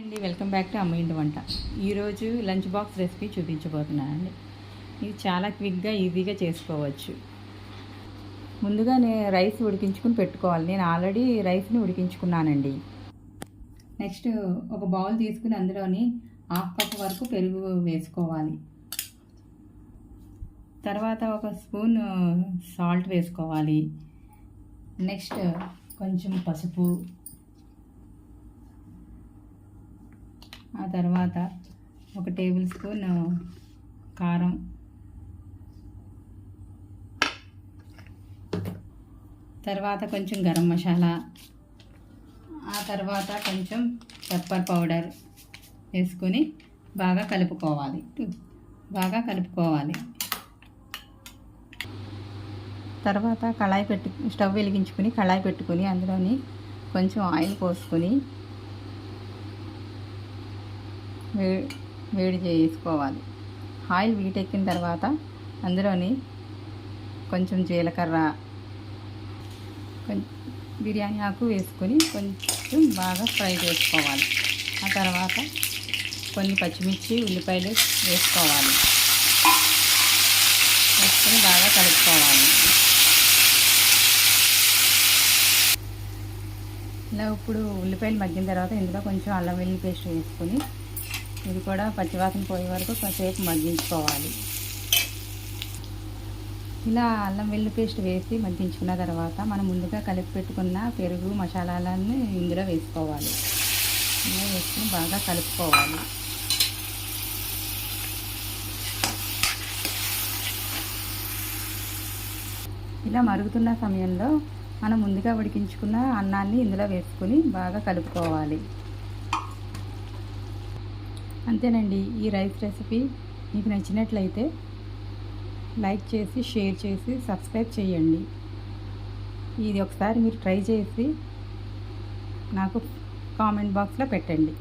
అండి, welcome back to అమ్మ ఇంటి వంట. ఈరోజు లంచ్ బాక్స్ రెసిపీ చూపించబోతున్నానండి. ఇది చాలా క్విక్గా ఈజీగా చేసుకోవచ్చు. ముందుగా నేను రైస్ ఉడికించుకుని పెట్టుకోవాలి. నేను ఆల్రెడీ రైస్ని ఉడికించుకున్నానండి. నెక్స్ట్ ఒక బౌల్ తీసుకుని అందులోని 1/2 కప్ వరకు పెరుగు వేసుకోవాలి. తర్వాత ఒక స్పూన్ సాల్ట్ వేసుకోవాలి. నెక్స్ట్ కొంచెం పసుపు, ఆ తర్వాత 1 టేబుల్ స్పూన్ కారం, తర్వాత కొంచెం గరం మసాలా, ఆ తర్వాత కొంచెం పెప్పర్ పౌడర్ వేసుకొని బాగా కలుపుకోవాలి. తర్వాత స్టవ్ వెలిగించుకొని కళాయి పెట్టుకొని అందులోని కొంచెం ఆయిల్ పోసుకొని వేడి చేసుకోవాలి. ఆయిల్ వీటెక్కిన తర్వాత అందులోని కొంచెం జీలకర్ర, బిర్యానీ ఆకు వేసుకొని కొంచెం బాగా ఫ్రై చేసుకోవాలి. ఆ తర్వాత కొన్ని పచ్చిమిర్చి, ఉల్లిపాయలు వేసుకొని బాగా కలుపుకోవాలి. ఇలా ఇప్పుడు ఉల్లిపాయలు మగ్గిన తర్వాత ఇందులో కొంచెం అల్లం వెల్లుల్లి పేస్ట్ వేసుకొని ఇది కూడా పచ్చివాసన పోయే వరకు కాసేపు మగ్గించుకోవాలి. ఇలా అల్లం వెల్లుల్లి పేస్ట్ వేసి మగ్గించుకున్న తర్వాత మనం ముందుగా కలిపి పెట్టుకున్న పెరుగు మసాలాలన్నీ ఇందులో వేసుకోవాలి. ఇలా వేసుకుని బాగా కలుపుకోవాలి. ఇలా మరుగుతున్న సమయంలో మనం ముందుగా ఉడికించుకున్న అన్నాన్ని ఇందులో వేసుకొని బాగా కలుపుకోవాలి. అంతేనండి. ఈ రైస్ రెసిపీ మీకు నచ్చినట్లయితే లైక్ చేసి, షేర్ చేసి, సబ్స్క్రైబ్ చేయండి. ఇది ఒకసారి మీరు ట్రై చేసి నాకు కామెంట్ బాక్స్లో పెట్టండి.